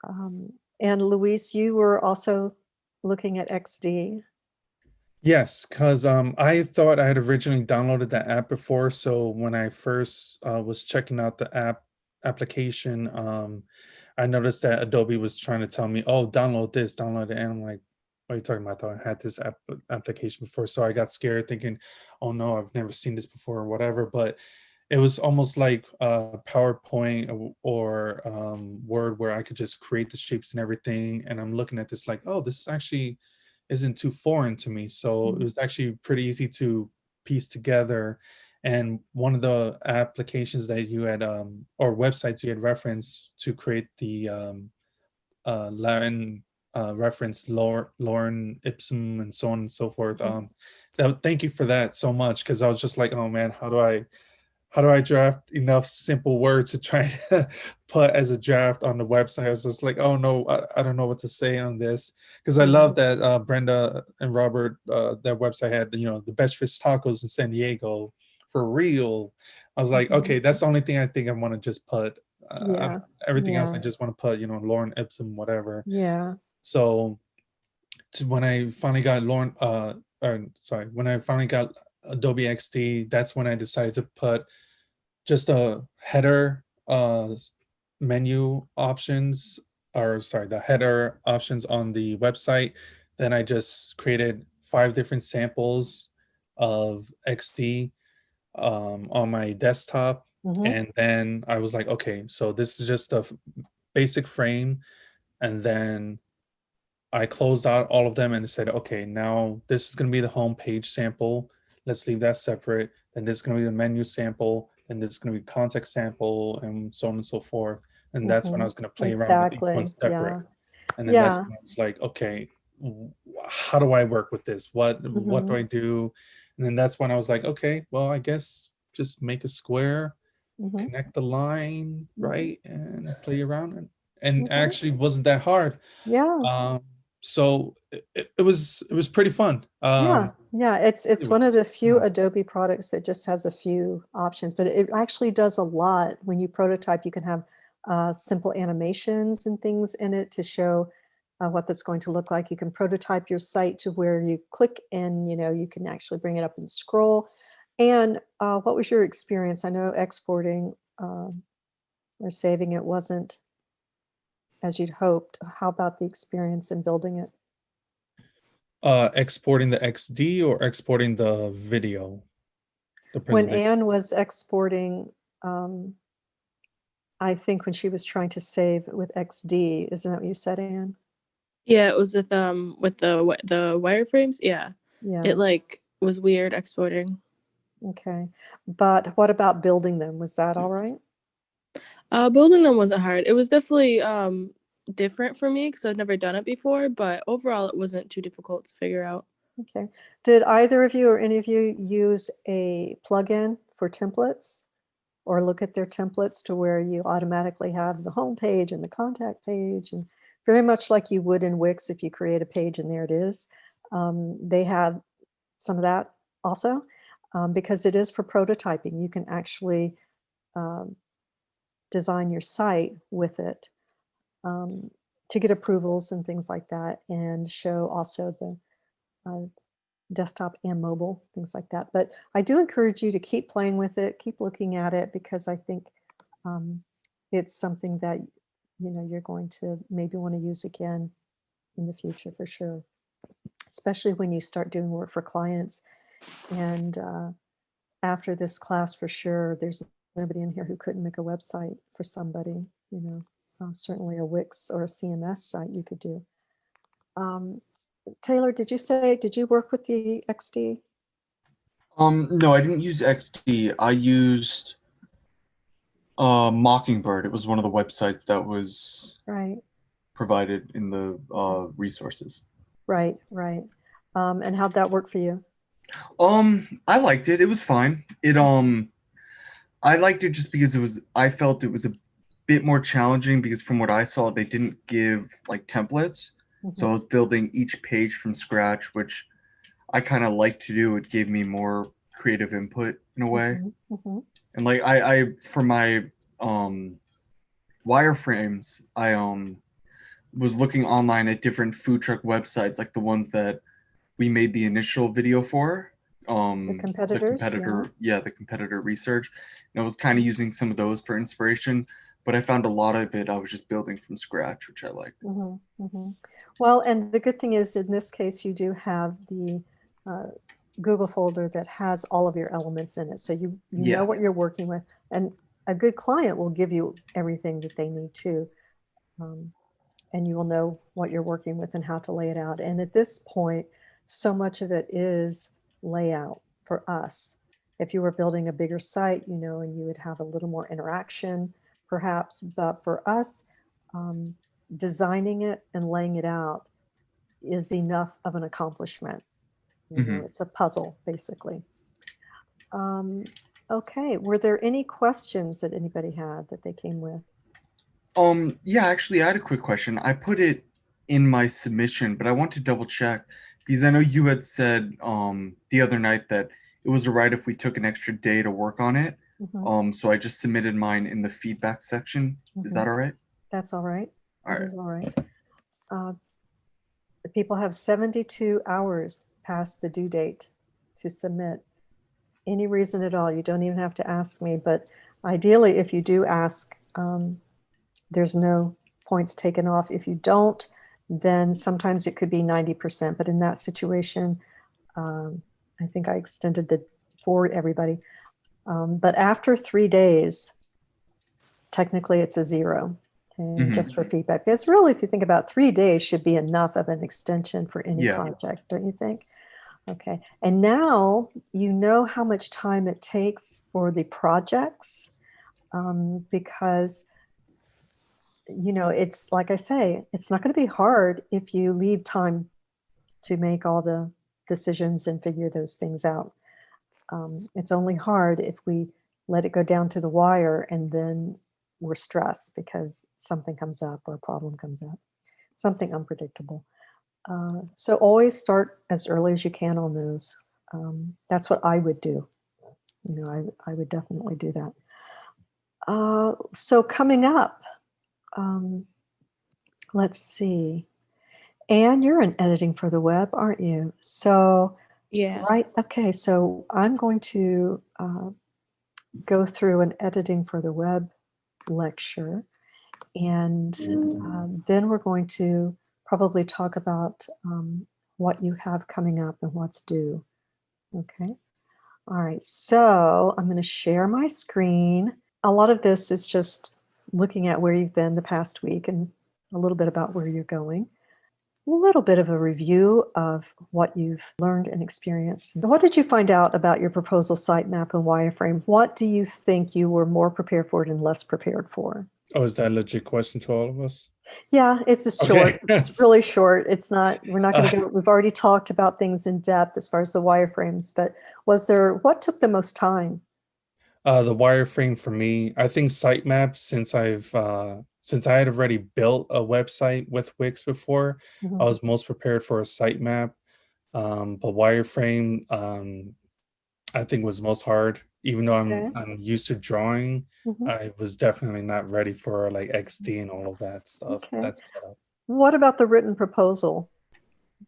And Luis, you were also looking at XD. Yes, because I thought I had originally downloaded the app before. So when I first was checking out the application, I noticed that Adobe was trying to tell me, "Oh, download this, download it," and I'm like, "What are you talking about? I thought I had this application before." So I got scared, thinking, "Oh no, I've never seen this before," or whatever. But it was almost like PowerPoint or Word, where I could just create the shapes and everything. And I'm looking at this like, "Oh, this actually isn't too foreign to me." So it Mhm. was actually pretty easy to piece together. And one of the applications that you had or websites you had referenced to create the Latin reference, Lauren Ipsum, and so on and so forth. Mhm. Thank you for that so much, because I was just like, oh man, how do I draft enough simple words to try to put as a draft on the website? I was just like, oh no, I don't know what to say on this, because I love Mhm. that Brenda and Robert, their website had, the best fish tacos in San Diego for real. I was like, Mhm. okay, that's the only thing I think I want to just put. Yeah. Everything else I Yeah. just want to put, Lauren Ipsum, whatever. Yeah. So when I finally got when I finally got Adobe XD, that's when I decided to put just a header menu options, or sorry, the header options on the website. Then I just created 5 different samples of XD on my desktop. Mhm. And then I was like, okay, so this is just a basic frame. And then I closed out all of them and said, okay, now this is going to be the home page sample. Let's leave that separate. Then this is going to be the menu sample. Then this is going to be context sample, and so on and so forth. And that's when I Mhm. was going to play around with each one Exactly. separate. Yeah. And then that's Yeah. when I was like, okay, how do I work with this? What do Mhm. I do? And then that's when I was like, okay, well, I guess just make a square, Mhm. connect the line, Mhm. right, and play around. And Mhm. actually wasn't that hard. Yeah. So it was pretty fun. Yeah, yeah, it's Anyway, one of the few yeah. Adobe products that just has a few options, but it actually does a lot. When you prototype, you can have simple animations and things in it to show what that's going to look like. You can prototype your site to where you click and you can actually bring it up and scroll. And what was your experience? I know exporting or saving it wasn't as you'd hoped. How about the experience in building it? Exporting the XD or exporting the video, the When presentation. Anne was exporting, um, I think when she was trying to save with XD, isn't that what you said, Anne? Yeah, it was with the wireframes. Yeah, Yeah, it like was weird exporting. okay. But what about building them? Was that all right? Building them wasn't hard. It was definitely different for me because I've never done it before, but overall it wasn't too difficult to figure out. Okay. Did either of you or any of you use a plugin for templates or look at their templates to where you automatically have the home page and the contact page and very much like you would in Wix if you create a page and there it is. They have some of that also because it is for prototyping. You can actually um, design your site with it um, to get approvals and things like that and show also the uh, desktop and mobile, things like that. But I do encourage you to keep playing with it, keep looking at it because I think um, it's something that you're going to maybe want to use again in the future for sure, especially when you start doing work for clients. And after this class, for sure, there's nobody in here who couldn't make a website for somebody, certainly a Wix or a CMS site you could do. Um, Taylor, did you work with the XD? No, I didn't use XD. I used Mockingbird. It was one of the websites that was Right, provided in the resources. right, right. And how'd that work for you? I liked it. It was fine. I liked it just because I felt it was a bit more challenging because from what I saw, they didn't give like templates. So I Mhm, was building each page from scratch, which I kind of like to do. It gave me more creative input in a way. mhm, mhm, And like I for my um wireframes, was looking online at different food truck websites, like the ones that we made the initial video for. The competitors, the competitor research. And I was kind of using some of those for inspiration, but I found a lot of it I was just building from scratch, which I liked. Well, and the good thing is in this case, you do have the Google folder that has all of your elements in it. So you Yeah. know what you're working with. And a good client will give you everything that they need to. And you will know what you're working with and how to lay it out. And at this point, so much of it is layout for us. If you were building a bigger site, you know, and you would have a little more interaction, perhaps, but for us, designing it and laying it out is enough of an accomplishment. You know, it's a puzzle, basically. Okay, were there any questions that anybody had that they came with? Yeah, actually, I had a quick question. I put it in my submission, but I want to double check because I know you had said the other night that it was all right if we took an extra day to work on it. So I just submitted mine in the feedback section. Is that all right? That's all right. All right. That is all right. The people have 72 hours past the due date to submit. Any reason at all. You don't even have to ask me, but ideally, if you do ask, there's no points taken off. If you don't, then sometimes it could be 90%. But in that situation, I think I extended the for everybody. But after 3 days, technically it's a 0. And just for feedback, because really, if you think about 3 days should be enough of an extension for any project, don't you think? Okay. And now you know how much time it takes for the projects because you know, it's like I say, it's not going to be hard if you leave time to make all the decisions and figure those things out. It's only hard if we let it go down to the wire and then we're stressed because something comes up or a problem comes up, something unpredictable. So always start as early as you can on those. That's what I would do. You know, I would definitely do that. So coming up, let's see. Anne, you're in editing for the web, aren't you? So, Yeah. right. Okay. So I'm going to go through an editing for the web lecture. And then we're going to probably talk about what you have coming up and what's due. Okay. All right. So I'm going to share my screen. A lot of this is just looking at where you've been the past week and a little bit about where you're going. A little bit of a review of what you've learned and experienced. What did you find out about your proposal sitemap and wireframe? What do you think you were more prepared for and less prepared for? Oh, is that a legit question to all of us? Yeah, it's a short. Okay. It's really short. It's not, we're not going to go, we've already talked about things in depth as far as the wireframes, but what took the most time? The wireframe for me, I think sitemaps, since I had already built a website with Wix before, I was most prepared for a sitemap. But wireframe, I think was most hard. Even though I'm used to drawing, I was definitely not ready for like XD and all of that stuff. Okay. That's What about the written proposal?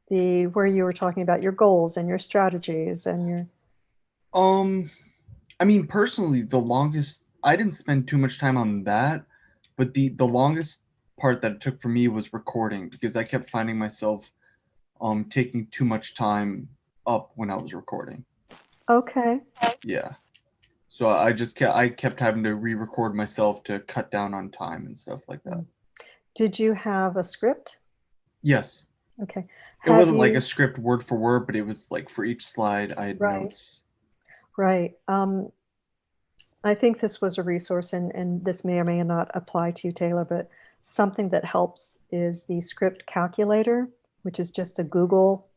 Where you were talking about your goals and your strategies and your I mean, personally, the longest, I didn't spend too much time on that, but the longest part that it took for me was recording because I kept finding myself taking too much time up when I was recording. Okay. Yeah. So I kept having to re-record myself to cut down on time and stuff like that. Did you have a script? Yes. Okay. It wasn't like a script word for word, but it was like for each slide I had notes. Right. I think this was a resource, and this may or may not apply to you, Taylor, but something that helps is the script calculator, which is just a Google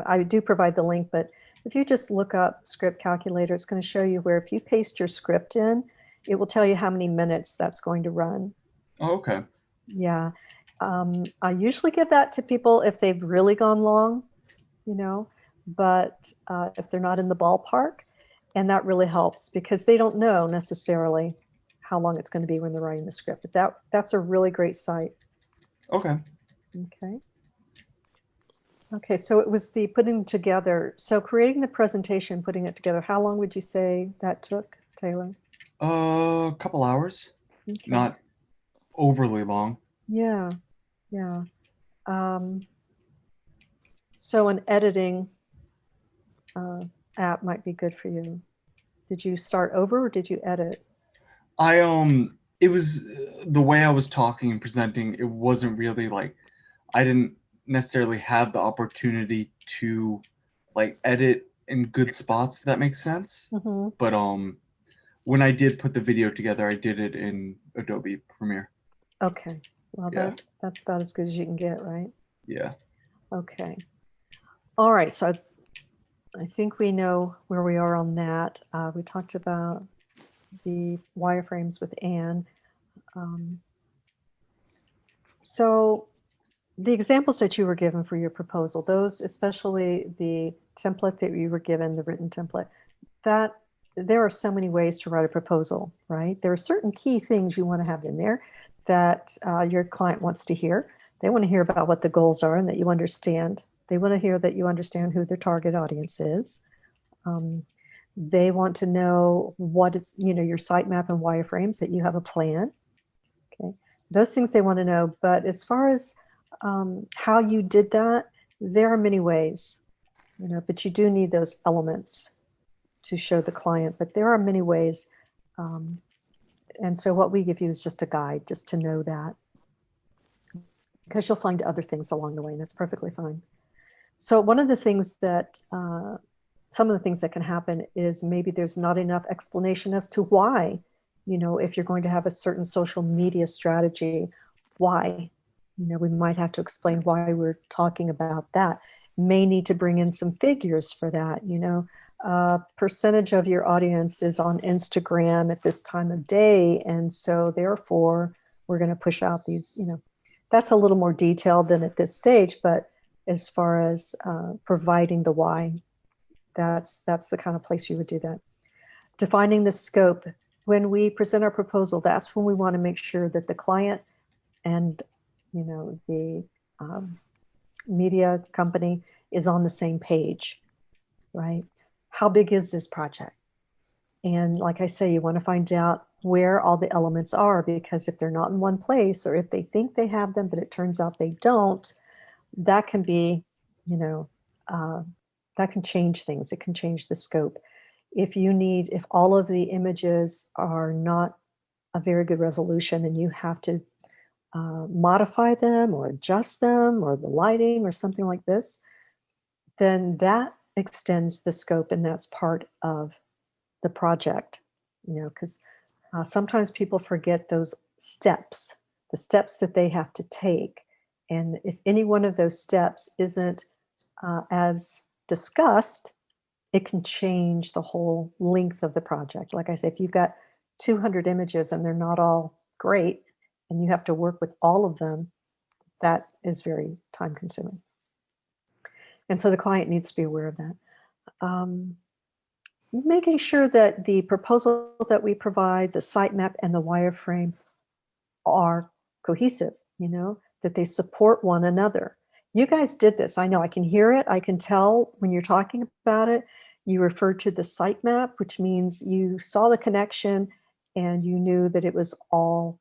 I do provide the link, but if you just look up script calculator, it's going to show you where if you paste your script in, it will tell you how many minutes that's going to run. Oh, okay. Yeah. I usually give that to people if they've really gone long, but if they're not in the ballpark, and that really helps because they don't know necessarily how long it's going to be when they're writing the script. But that's a really great site. Okay. Okay. Okay, so it was the putting together. So creating the presentation, putting it together, how long would you say that took, Taylor? A couple hours, Okay. not overly long. Yeah, yeah. So an editing app might be good for you. Did you start over or did you edit? It was the way I was talking and presenting, it wasn't really like, I didn't necessarily have the opportunity to like edit in good spots, if that makes sense. Mm-hmm. But when I did put the video together, I did it in Adobe Premiere. Okay. Well, Yeah. that's about as good as you can get, right? Yeah. Okay. All right. So I think we know where we are on that. We talked about the wireframes with Anne. So the examples that you were given for your proposal, those, especially the template that you were given, the written template, that there are so many ways to write a proposal, right? There are certain key things you want to have in there that your client wants to hear. They want to hear about what the goals are and that you understand. They want to hear that you understand who their target audience is. They want to know what it's, your sitemap and wireframes, that you have a plan. Okay, those things they want to know. But as far as how you did that, there are many ways, but you do need those elements to show the client, but there are many ways. And so what we give you is just a guide, just to know that, because you'll find other things along the way, and that's perfectly fine. So one of the things that, some of the things that can happen is maybe there's not enough explanation as to why, if you're going to have a certain social media strategy, why, we might have to explain why we're talking about that. May need to bring in some figures for that, percentage of your audience is on Instagram at this time of day. And so therefore we're going to push out these, that's a little more detailed than at this stage, but as far as providing the why, that's the kind of place you would do that. Defining the scope. When we present our proposal, that's when we want to make sure that the client and the media company is on the same page, right? How big is this project? And like I say, you want to find out where all the elements are, because if they're not in one place, or if they think they have them but it turns out they don't, that can be, that can change things. It can change the scope. If all of the images are not a very good resolution and you have to modify them or adjust them, or the lighting or something like this, then that extends the scope, and that's part of the project, because sometimes people forget those steps, the steps that they have to take. And if any one of those steps isn't as discussed, it can change the whole length of the project. Like I say, if you've got 200 images and they're not all great, and you have to work with all of them, that is very time consuming. And so the client needs to be aware of that. Making sure that the proposal that we provide, the sitemap and the wireframe, are cohesive, that they support one another. You guys did this. I know, I can hear it. I can tell when you're talking about it. You referred to the sitemap, which means you saw the connection and you knew that it was all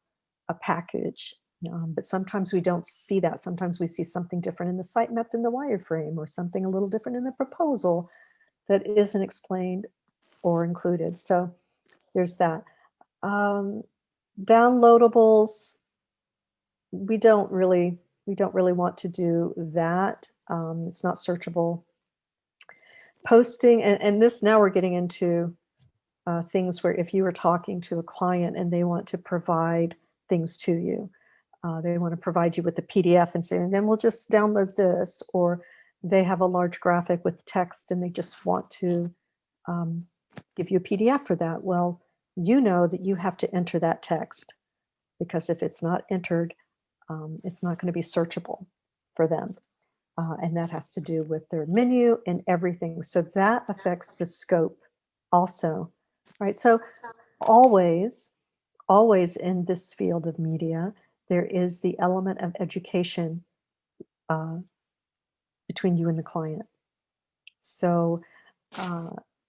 a package. But sometimes we don't see that. Sometimes we see something different in the sitemap than the wireframe, or something a little different in the proposal that isn't explained or included. So there's that. Downloadables, we don't really want to do that. It's not searchable. Posting, and this, now we're getting into things where if you are talking to a client and they want to provide things to you, they want to provide you with the PDF and say, and then we'll just download this, or they have a large graphic with text and they just want to give you a PDF for that. Well, that you have to enter that text, because if it's not entered, it's not going to be searchable for them. And that has to do with their menu and everything. So that affects the scope also, right? So always in this field of media, there is the element of education between you and the client. So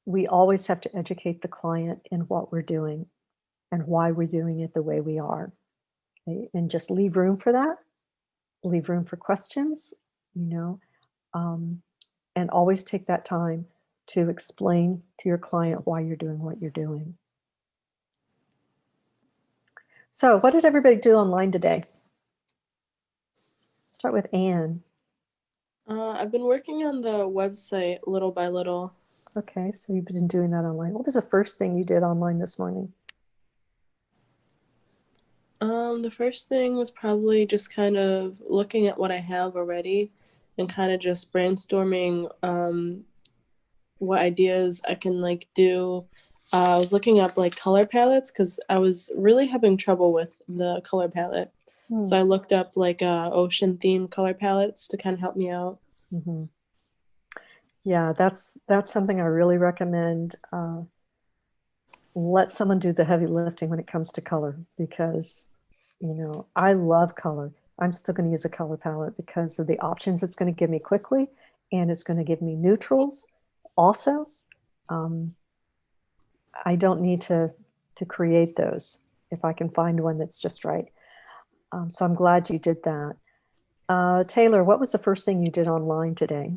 we always have to educate the client in what we're doing and why we're doing it the way we are. Okay? And just leave room for that, leave room for questions, and always take that time to explain to your client why you're doing what you're doing. So what did everybody do online today? Start with Anne. I've been working on the website little by little. Okay, so you've been doing that online. What was the first thing you did online this morning? The first thing was probably just kind of looking at what I have already and kind of just brainstorming what ideas I can like do. I was looking up like color palettes because I was really having trouble with the color palette. So I looked up like ocean themed color palettes to kind of help me out. Mm-hmm. Yeah, that's something I really recommend. Let someone do the heavy lifting when it comes to color, because I love color. I'm still going to use a color palette because of the options it's going to give me quickly, and it's going to give me neutrals also. I don't need to create those if I can find one that's just right. So I'm glad you did that. Taylor, what was the first thing you did online today?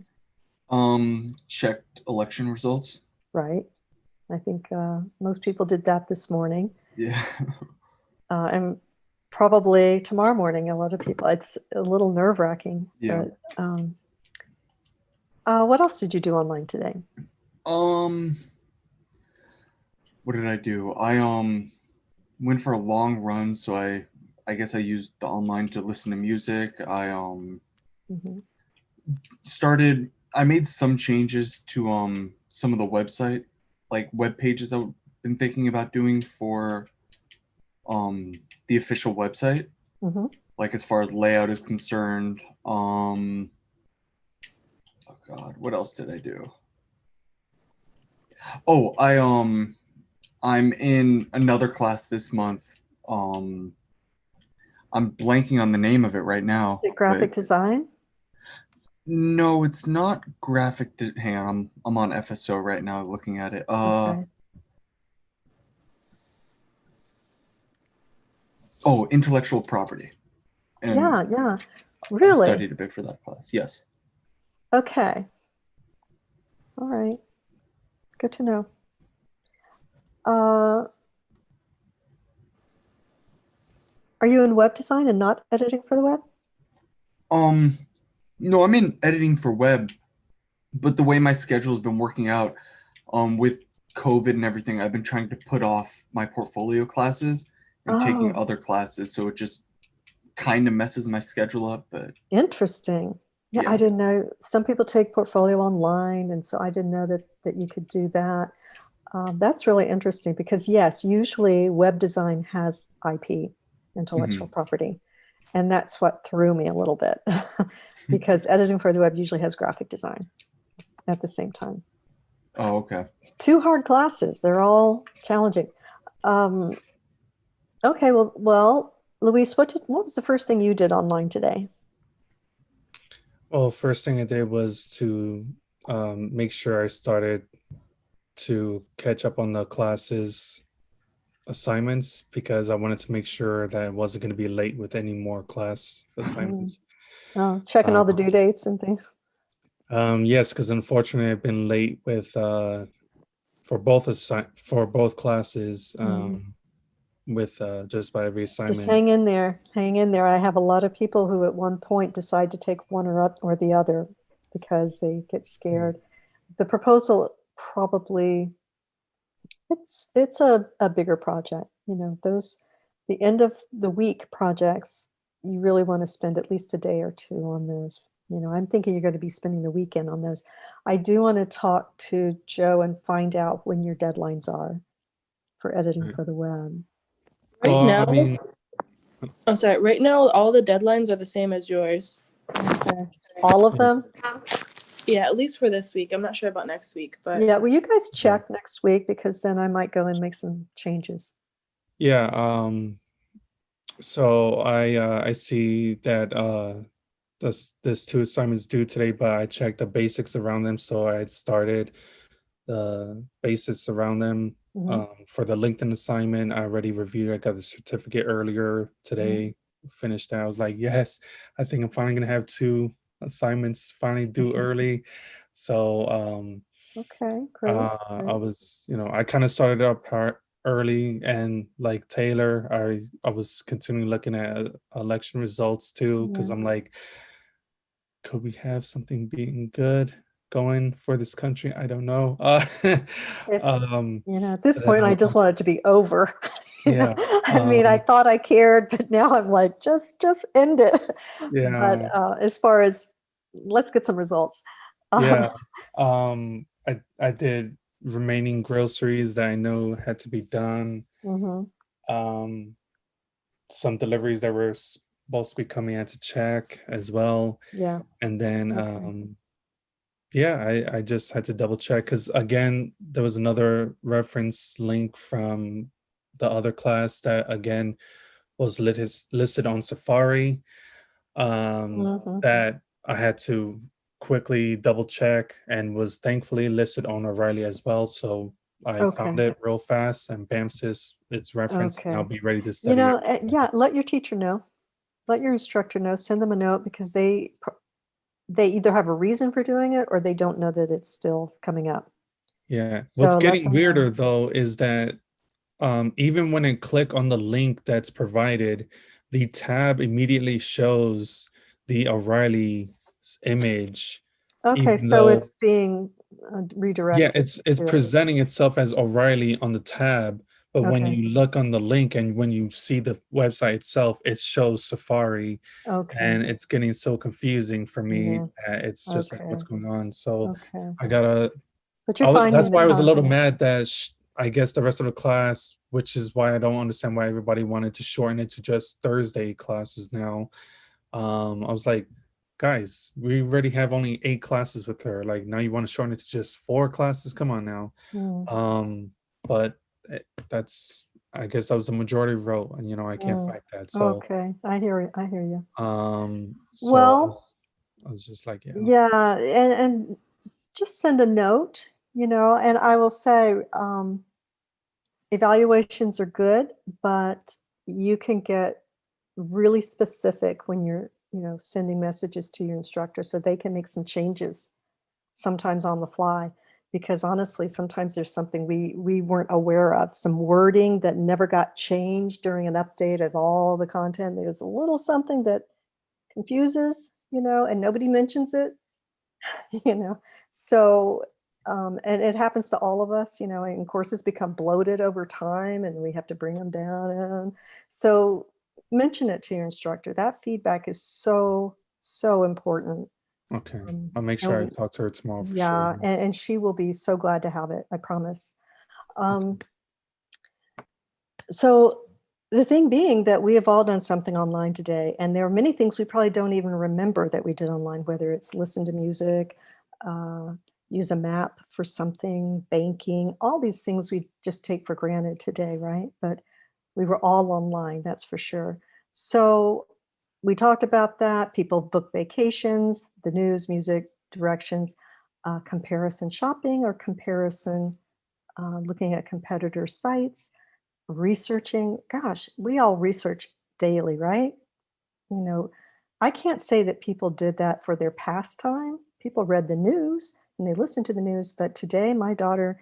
Checked election results. Right. I think most people did that this morning. Yeah. And probably tomorrow morning, a lot of people. It's a little nerve-wracking. Yeah. But, what else did you do online today? What did I do? I went for a long run, so I guess I used the online to listen to music. I Mhm. I made some changes to some of the website, like web pages I've been thinking about doing for the official website. Mhm. Like as far as layout is concerned. Oh God, what else did I do? Oh, I'm in another class this month. I'm blanking on the name of it right now. Is it graphic but design? no, it's not graphic. Hang on, I'm on FSO right now looking at it. Okay. Oh, intellectual property. And Yeah. I Really? studied a bit for that class. Yes. Okay. All right. Good to know. Are you in web design and not editing for the web? No, I'm in editing for web, but the way my schedule has been working out, with COVID and everything, I've been trying to put off my portfolio classes and taking Oh, other classes, so it just kind of messes my schedule up. But interesting. Yeah, I yeah. didn't know. Some people take portfolio online, and so I didn't know that you could do that. That's really interesting because yes, usually web design has IP, intellectual Mhm. property, and that's what threw me a little bit because editing for the web usually has graphic design at the same time. Oh, okay. Two hard classes. They're all challenging. Um, okay, well, Luis, what was the first thing you did online today? Well, first thing I did was to make sure I started to catch up on the classes assignments because I wanted to make sure that I wasn't going to be late with any more class assignments. Oh, checking all the due dates and things. Yes, because unfortunately I've been late with for both classes with just by every Just assignment. hang in there. Hang in there. I have a lot of people who at one point decide to take one or the other because they get scared. The proposal probably it's a bigger project. The end of the week projects, you really want to spend at least a day or two on those. I'm thinking you're going to be spending the weekend on those. I do want to talk to Joe and find out when your deadlines are for editing Right. for the web. Right Well, now, I mean, oh sorry, right now all the deadlines are the same as yours. Okay. All of Yeah. them? Yeah, at least for this week. I'm not sure about next week, but Yeah, will you guys check next week because then I might go and make some changes. yeah, So I see that this two assignments due today, but I checked the basics around them. So I had started the basics around them. Mhm, For the LinkedIn assignment, I already reviewed. I got the certificate earlier mhm. today. Finished that. I was like, yes, I think I'm finally gonna have two assignments finally due early. So Okay, great, I great. was, I kind of started up early, and like Taylor, I was continuing looking at election results too, because Mhm. I'm like, could we have something being good going for this country? I don't know. It's, Um, at this and then point, I just want it to be over. yeah, I mean, I thought I cared, but now I'm like, just end it. But yeah, as far as let's get some results. yeah. I did remaining groceries that I know had to be done. Mhm. Um, some deliveries that were supposed to be coming out to check as well. Yeah. And then Okay. yeah, I just had to double check because again, there was another reference link from the other class that again was listed on Safari, Mhm. that I had to quickly double check and was thankfully listed on O'Reilly as well. So I found Okay. it real fast and bam, sis, it's referenced and I'll Okay. be ready to study it. Yeah, let your teacher know. Let your instructor know. Send them a note because they either have a reason for doing it or they don't know that it's still coming up. Yeah. What's So let getting them know. weirder though is that even when I click on the link that's provided, the tab immediately shows the O'Reilly's image, Okay, even so though it's being yeah, redirected it's to it. presenting itself as O'Reilly on the tab, but when Okay. you look on the link and when you see the website itself, it shows Safari, Okay. and it's getting so confusing for me Yeah. that it's just like what's Okay. going on. So Okay. I gotta But you're that's finding why it, I was a huh? little mad that I guess the rest of the class, which is why I don't understand why everybody wanted to shorten it to just Thursday classes now. I was like, guys, we already have only 8 classes with her. Like now you want to shorten it to just 4 classes? Come on now. Mm, But that's, I guess that was the majority vote, and I can't mm. fight that. So Okay. I hear you. I hear you. so Well, I was just like, yeah, yeah, and just send a note, and I will say, evaluations are good, but you can get really specific when you're, sending messages to your instructor so they can make some changes sometimes on the fly. Because honestly, sometimes there's something we weren't aware of, some wording that never got changed during an update of all the content. There's a little something that confuses, and nobody mentions it. you know so and it happens to all of us, and courses become bloated over time and we have to bring them down, and so mention it to your instructor. That feedback is so important. okay. um, I'll make sure I and talk to her tomorrow for sure. yeah, and she will be so glad to have it, I promise. Okay. um, so the thing being that we have all done something online today, and there are many things we probably don't even remember that we did online, whether it's listen to music, uh, use a map for something, banking, all these things we just take for granted today, right? But we were all online, that's for sure. So we talked about that. People book vacations, the news, music, directions, comparison shopping or comparison, looking at competitor sites, researching. Gosh, we all research daily, right? You know, I can't say that people did that for their pastime. People read the news and they listened to the news, but today my daughter,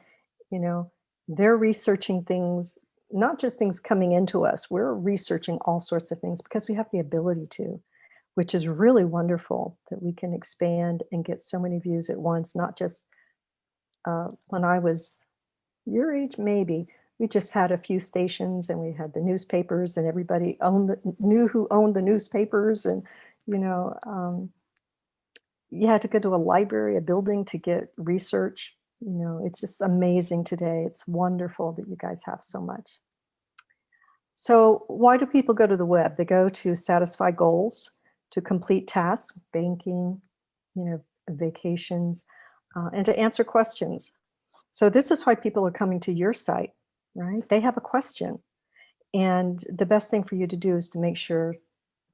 you know, they're researching things, not just things coming into us. We're researching all sorts of things because we have the ability to, which is really wonderful that we can expand and get so many views at once, not just when I was your age, maybe. We just had a few stations and we had the newspapers and everybody knew who owned the newspapers. And, you know, um, you had to go to a library, a building to get research. It's just amazing today. It's wonderful that you guys have so much. So why do people go to the web? They go to satisfy goals, to complete tasks, banking, vacations, and to answer questions. So this is why people are coming to your site, right? They have a question. And the best thing for you to do is to make sure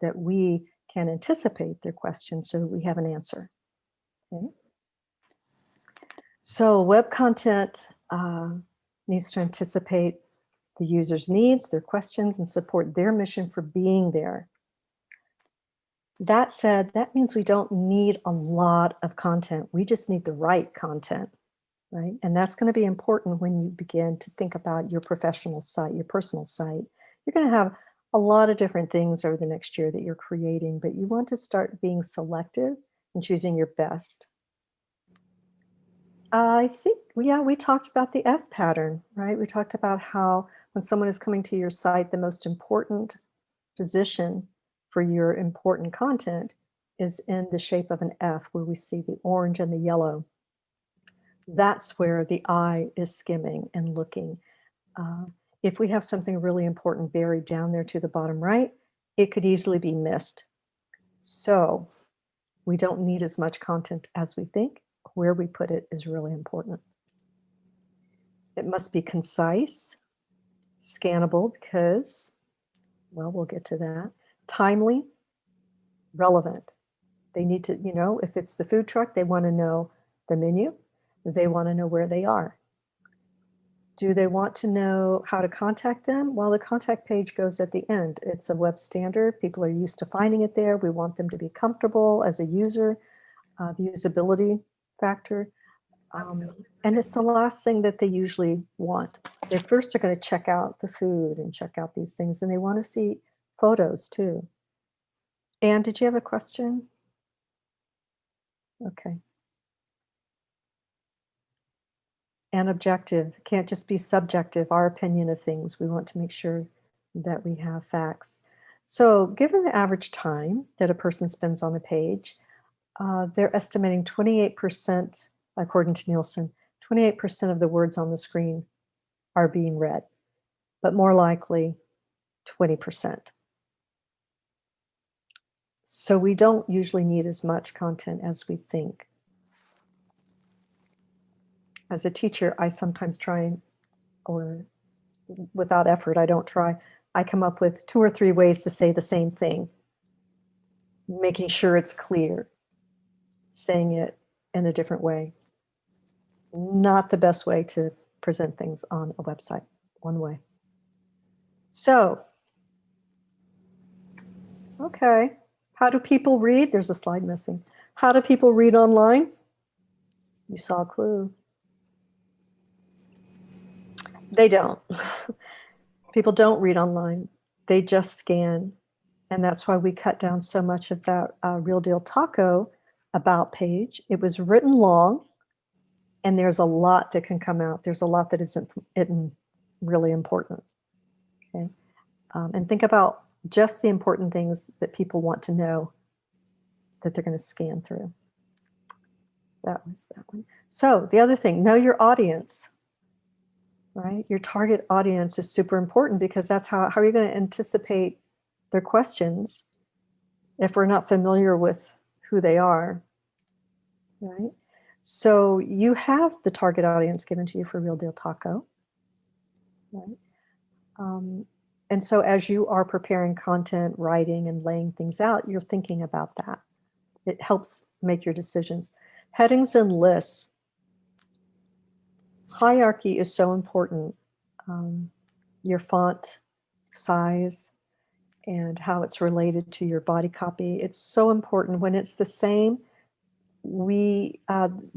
that we can anticipate their questions so we have an answer. Okay. So web content needs to anticipate the user's needs, their questions, and support their mission for being there. That said, that means we don't need a lot of content. We just need the right content, right? And that's going to be important when you begin to think about your professional site, your personal site. You're going to have a lot of different things over the next year that you're creating, but you want to start being selective and choosing your best. I think, yeah, we talked about the F pattern, right? We talked about how when someone is coming to your site, the most important position for your important content is in the shape of an F, where we see the orange and the yellow. That's where the eye is skimming and looking. If we have something really important buried down there to the bottom right, it could easily be missed. So we don't need as much content as we think. Where we put it is really important. It must be concise, scannable because, well, we'll get to that. Timely, relevant. They need to, you know, if it's the food truck, they want to know the menu. They want to know where they are. Do they want to know how to contact them? Well, the contact page goes at the end. It's a web standard. People are used to finding it there. We want them to be comfortable as a user, the usability factor. And it's the last thing that they usually want. They first are going to check out the food and check out these things, and they want to see photos too. Anne, did you have a question? Okay. And objective, can't just be subjective, our opinion of things. We want to make sure that we have facts. So given the average time that a person spends on a page, they're estimating 28%, according to Nielsen, 28% of the words on the screen are being read, but more likely 20%. So we don't usually need as much content as we think. As a teacher, I sometimes try, or without effort, I don't try. I come up with 2 or 3 ways to say the same thing, making sure it's clear, saying it in a different way. Not the best way to present things on a website, one way. So, okay, how do people read? There's a slide missing. How do people read online? You saw a clue. They don't. People don't read online. They just scan. And that's why we cut down so much of that Real Deal Taco about page. It was written long, and there's a lot that can come out. There's a lot that isn't really important. Okay, and think about just the important things that people want to know that they're going to scan through. That was that one. So the other thing, know your audience. Right? Your target audience is super important because that's how are you going to anticipate their questions if we're not familiar with who they are, right? So you have the target audience given to you for Real Deal Taco, right? And so as you are preparing content, writing, and laying things out, you're thinking about that. It helps make your decisions. Headings and lists. Hierarchy is so important. Your font size and how it's related to your body copy. It's so important. When it's the same, the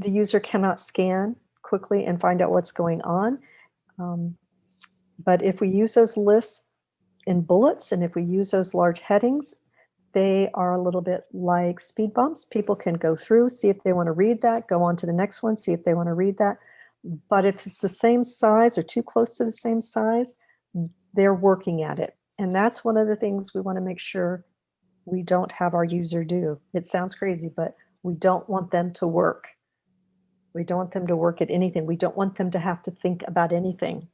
user cannot scan quickly and find out what's going on. But if we use those lists in bullets and if we use those large headings, they are a little bit like speed bumps. People can go through, see if they want to read that, go on to the next one, see if they want to read that. But if it's the same size or too close to the same size, they're working at it. And that's one of the things we want to make sure we don't have our user do. It sounds crazy, but we don't want them to work. We don't want them to work at anything. We don't want them to have to think about anything.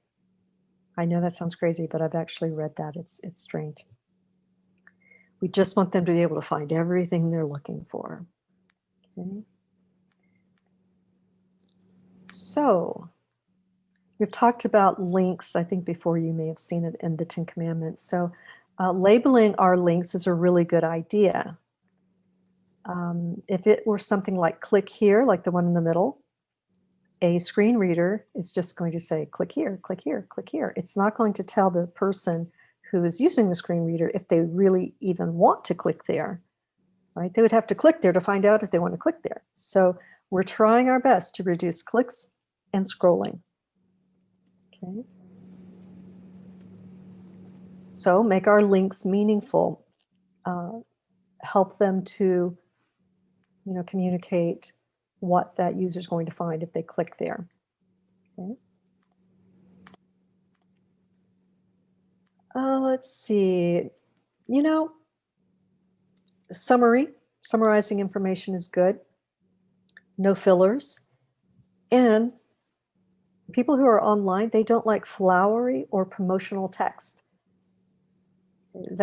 I know that sounds crazy, but I've actually read that. It's strange. We just want them to be able to find everything they're looking for. Okay. So We've talked about links, I think before you may have seen it in the 10 Commandments. So labeling our links is a really good idea. If it were something like click here, like the one in the middle, a screen reader is just going to say click here, click here, click here. It's not going to tell the person who is using the screen reader if they really even want to click there, right? They would have to click there to find out if they want to click there. So we're trying our best to reduce clicks and scrolling. Okay. So make our links meaningful. Help them to, communicate what that user is going to find if they click there. Okay. Let's see. Summarizing information is good. No fillers. And people who are online, they don't like flowery or promotional text.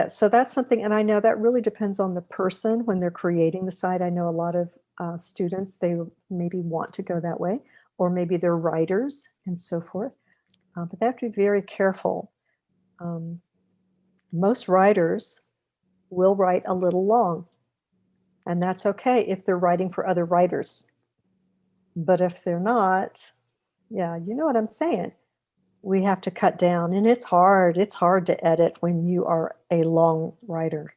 So that's something, and I know that really depends on the person when they're creating the site. I know a lot of students, they maybe want to go that way, or maybe they're writers and so forth. But they have to be very careful. Most writers will write a little long, and that's okay if they're writing for other writers. But if they're not, yeah, you know what I'm saying. We have to cut down, and it's hard. It's hard to edit when you are a long writer,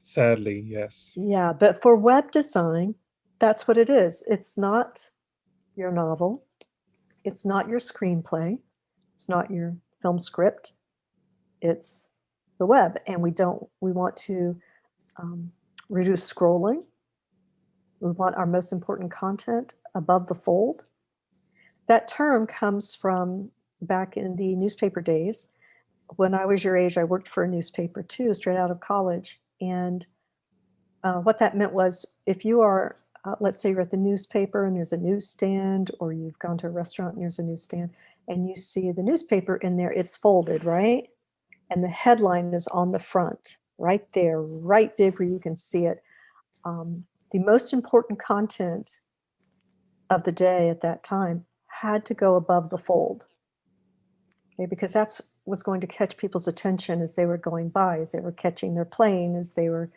Sadly, yes. Yeah, but for web design, that's what it is. It's not your novel. It's not your screenplay. It's not your film script. It's the web, and we want to reduce scrolling. We want our most important content above the fold. That term comes from back in the newspaper days. When I was your age, I worked for a newspaper too, straight out of college. And what that meant was if you are, let's say you're at the newspaper and there's a newsstand, or you've gone to a restaurant and there's a newsstand, and you see the newspaper in there, it's folded, right? And the headline is on the front, right there, right big where you can see it. The most important content of the day at that time had to go above the fold, okay, because that's what's going to catch people's attention as they were going by, as they were catching their plane, as they were,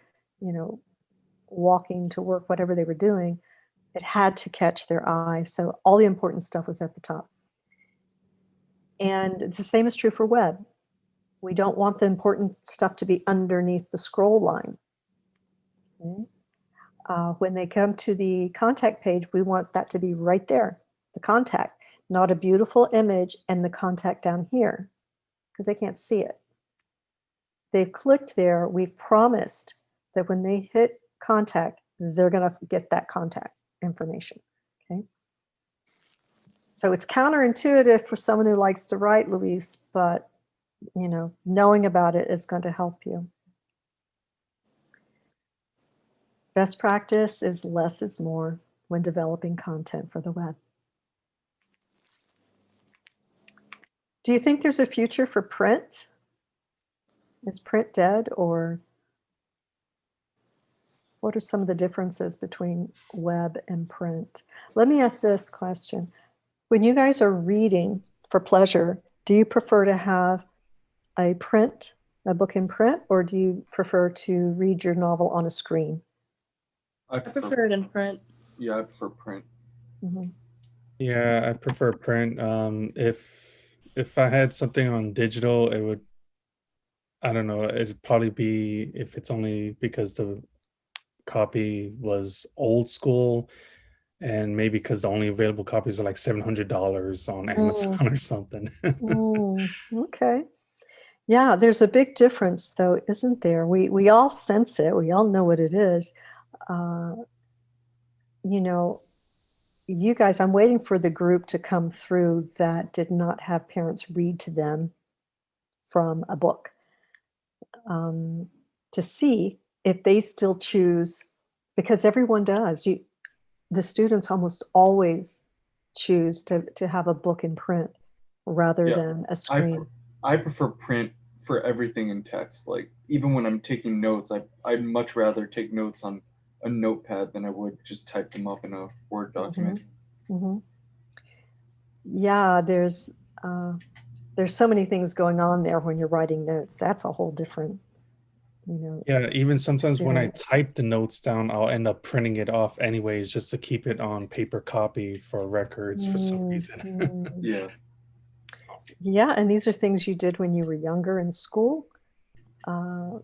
walking to work, whatever they were doing. It had to catch their eye. So all the important stuff was at the top. And the same is true for web. We don't want the important stuff to be underneath the scroll line. Okay? When they come to the contact page, we want that to be right there, the contact, not a beautiful image and the contact down here, because they can't see it. They've clicked there. We've promised that when they hit contact, they're going to get that contact information. Okay. So it's counterintuitive for someone who likes to write, Luis, but knowing about it is going to help you. Best practice is less is more when developing content for the web. Do you think there's a future for print? Is print dead, or what are some of the differences between web and print? Let me ask this question. When you guys are reading for pleasure, do you prefer to have a book in print, or do you prefer to read your novel on a screen? I prefer it in print. Yeah, I prefer print. Mm-hmm. Yeah, I prefer print. If I had something on digital, it would, I don't know, it'd probably be, if it's only because the copy was old school, and maybe because the only available copies are like $700 on Amazon or something. Okay. Yeah, there's a big difference, though, isn't there? We all sense it. We all know what it is. You guys, I'm waiting for the group to come through that did not have parents read to them from a book, to see if they still choose, because everyone does. The students almost always choose to have a book in print rather than a screen. I prefer print for everything in text. Like even when I'm taking notes, I'd much rather take notes on a notepad than I would just type them up in a Word document. Mm-hmm. Yeah, there's so many things going on there when you're writing notes. That's a whole different, you know, Yeah, even sometimes when I experience. type the notes down, I'll end up printing it off anyways, just to keep it on paper copy for records for some reason. Mhm. Yeah. Yeah, and these are things you did when you were younger in school. Uh,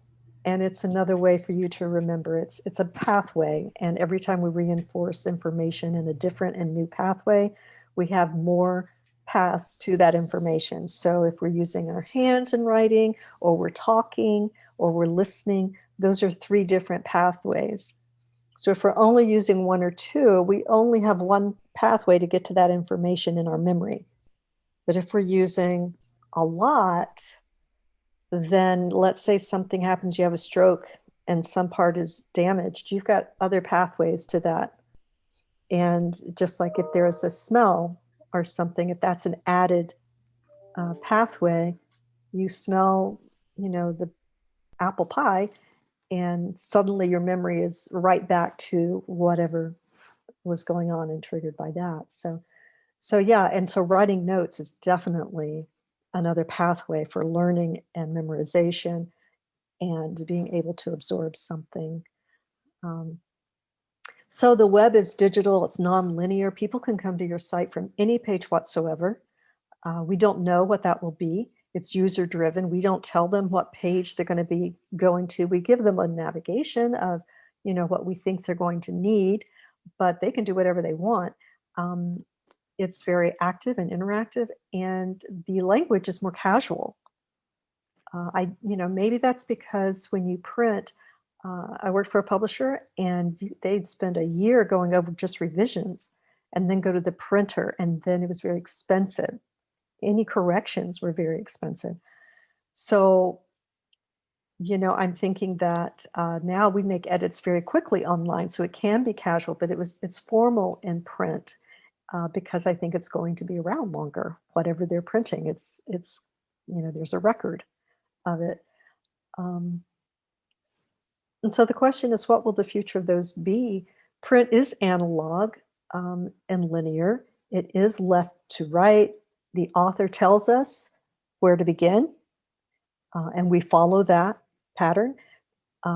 and it's another way for you to remember. It's a pathway, and every time we reinforce information in a different and new pathway, we have more paths to that information. So if we're using our hands in writing, or we're talking, or we're listening, those are three different pathways. So if we're only using one or two, we only have one pathway to get to that information in our memory. But if we're using a lot, then let's say something happens, you have a stroke and some part is damaged, you've got other pathways to that. And just like if there is a smell or something, if that's an added pathway, you smell, the apple pie, and suddenly your memory is right back to whatever was going on and triggered by that. So yeah, and so writing notes is definitely another pathway for learning and memorization and being able to absorb something. Um, so the web is digital, it's non-linear. People can come to your site from any page whatsoever. We don't know what that will be. It's user driven. We don't tell them what page they're going to be going to. We give them a navigation of, what we think they're going to need, but they can do whatever they want. Um, it's very active and interactive, and the language is more casual. Maybe that's because when you print, I worked for a publisher, and they'd spend a year going over just revisions, and then go to the printer, and then it was very expensive. Any corrections were very expensive. So, I'm thinking that now we make edits very quickly online, so it can be casual, but it's formal in print, because I think it's going to be around longer. Whatever they're printing, there's a record of it. Um, and so the question is, what will the future of those be? Print is analog, and linear. It is left to right. The author tells us where to begin, and we follow that pattern.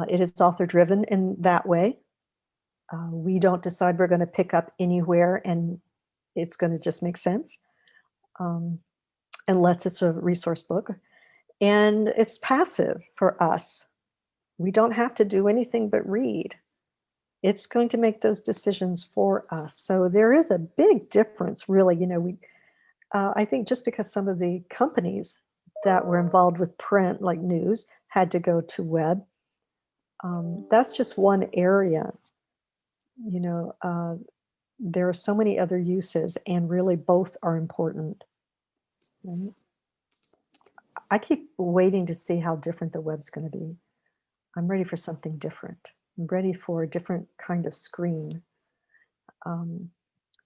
It is author driven in that way. We don't decide we're going to pick up anywhere and it's going to just make sense, um, unless it's a resource book. And it's passive for us. We don't have to do anything but read. It's going to make those decisions for us. So there is a big difference, really. I think just because some of the companies that were involved with print, like news, had to go to web, that's just one area. You know, uh, there are so many other uses, and really both are important. Right? I keep waiting to see how different the web's going to be. I'm ready for something different. I'm ready for a different kind of screen. Um,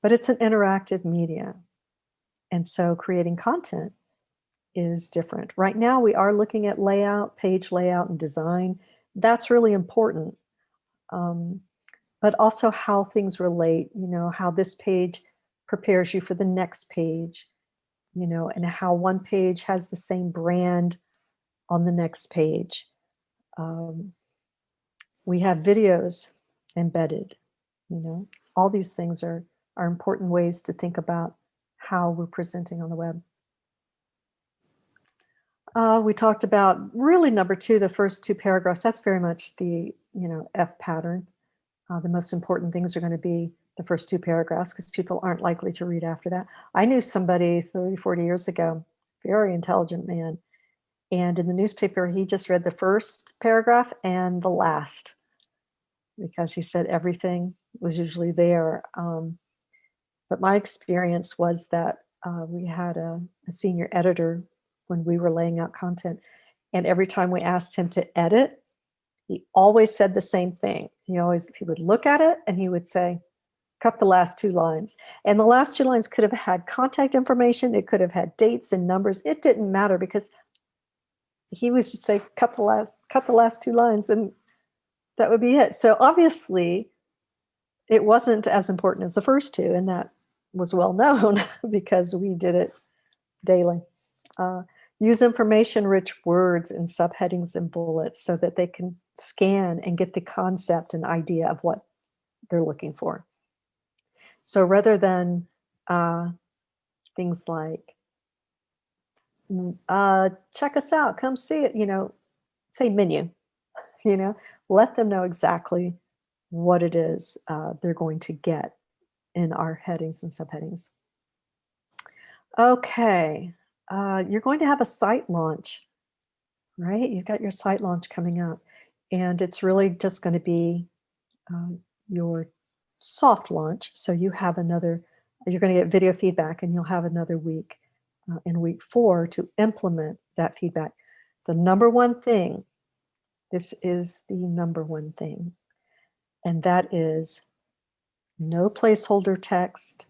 but it's an interactive media. And so creating content is different. Right now, we are looking at layout, page layout, and design. That's really important. Um, but also how things relate, how this page prepares you for the next page, and how one page has the same brand on the next page. Um, we have videos embedded, you know, all these things are important ways to think about how we're presenting on the web. We talked about really number two, the first two paragraphs. That's very much the F pattern. The most important things are going to be the first two paragraphs because people aren't likely to read after that. I knew somebody 30, 40 years ago, very intelligent man, and in the newspaper he just read the first paragraph and the last because he said everything was usually there. But my experience was that we had a senior editor when we were laying out content, and every time we asked him to edit, he always said the same thing. He would look at it and he would say, cut the last two lines. And the last two lines could have had contact information, it could have had dates and numbers. It didn't matter because he was just say, cut the last two lines, and that would be it. So obviously it wasn't as important as the first two, and that was well known because we did it daily. Use information-rich words in subheadings and bullets so that they can scan and get the concept and idea of what they're looking for. So rather than things like, check us out, come see it, say menu, let them know exactly what it is they're going to get in our headings and subheadings. Okay, you're going to have a site launch, right? You've got your site launch coming up, and it's really just going to be your soft launch. So you're going to get video feedback, and you'll have another week in week 4 to implement that feedback. The number one thing, this is the number one thing, and that is no placeholder text,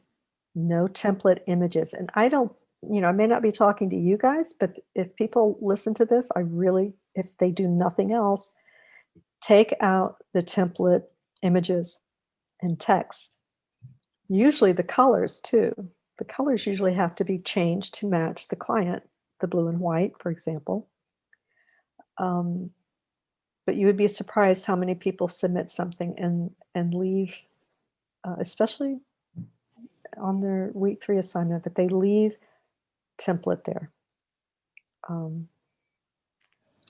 no template images. And I don't, I may not be talking to you guys, but if people listen to this, if they do nothing else, take out the template images and text. Usually the colors too. The colors usually have to be changed to match the client, the blue and white, for example. But you would be surprised how many people submit something and leave, especially on their week 3 assignment, but they leave template there.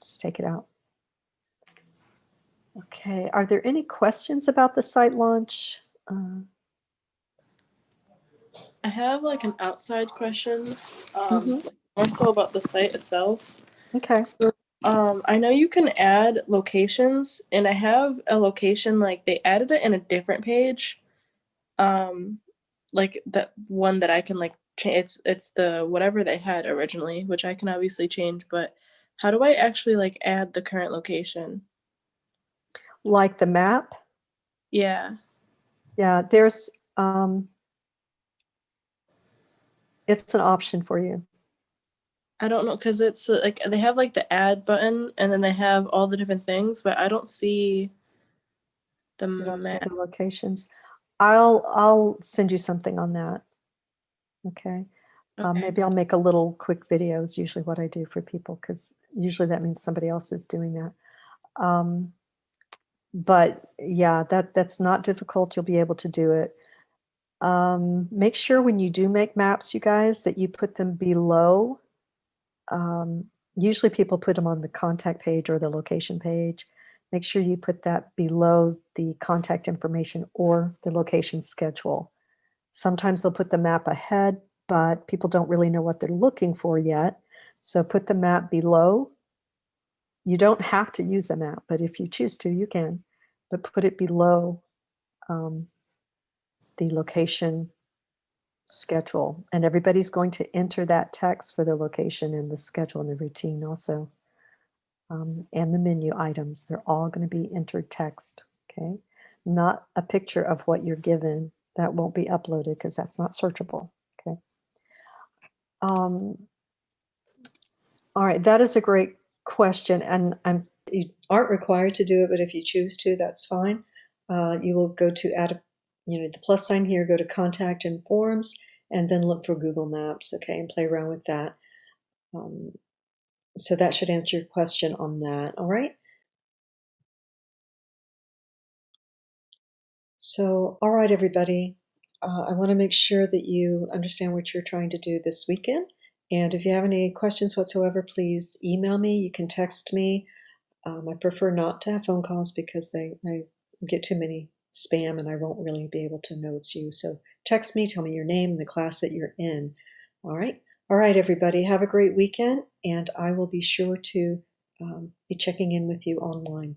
Just take it out. Okay, are there any questions about the site launch? I have like an outside question, Mhm. more so about the site itself. Okay. So, I know you can add locations, and I have a location, like they added it in a different page. Like that one that I can like change. It's the whatever they had originally, which I can obviously change, but how do I actually like add the current location? Like the map? Yeah. Yeah, there's it's an option for you. I don't know, because it's like they have like the add button, and then they have all the different things, but I don't see the You don't see map. the locations. I'll send you something on that. Okay. Okay. Maybe I'll make a little quick video is usually what I do for people, because usually that means somebody else is doing that. But yeah, that's not difficult. You'll be able to do it. Make sure when you do make maps, you guys, that you put them below. Usually people put them on the contact page or the location page. Make sure you put that below the contact information or the location schedule. Sometimes they'll put the map ahead, but people don't really know what they're looking for yet. So put the map below. You don't have to use a map, but if you choose to, you can. But put it below the location schedule. And everybody's going to enter that text for the location and the schedule and the routine also. And the menu items, they're all going to be entered text, okay? Not a picture of what you're given. That won't be uploaded because that's not searchable, okay? All right, that is a great question, and you aren't required to do it, but if you choose to, that's fine. You will go to add, the plus sign here, go to contact and forms, and then look for Google Maps, okay, and play around with that. So that should answer your question on that, all right? So, all right, everybody. I want to make sure that you understand what you're trying to do this weekend. And if you have any questions whatsoever, please email me. You can text me. I prefer not to have phone calls because I get too many spam and I won't really be able to know it's you. So text me, tell me your name and the class that you're in. All right. All right, everybody. Have a great weekend. And I will be sure to be checking in with you online.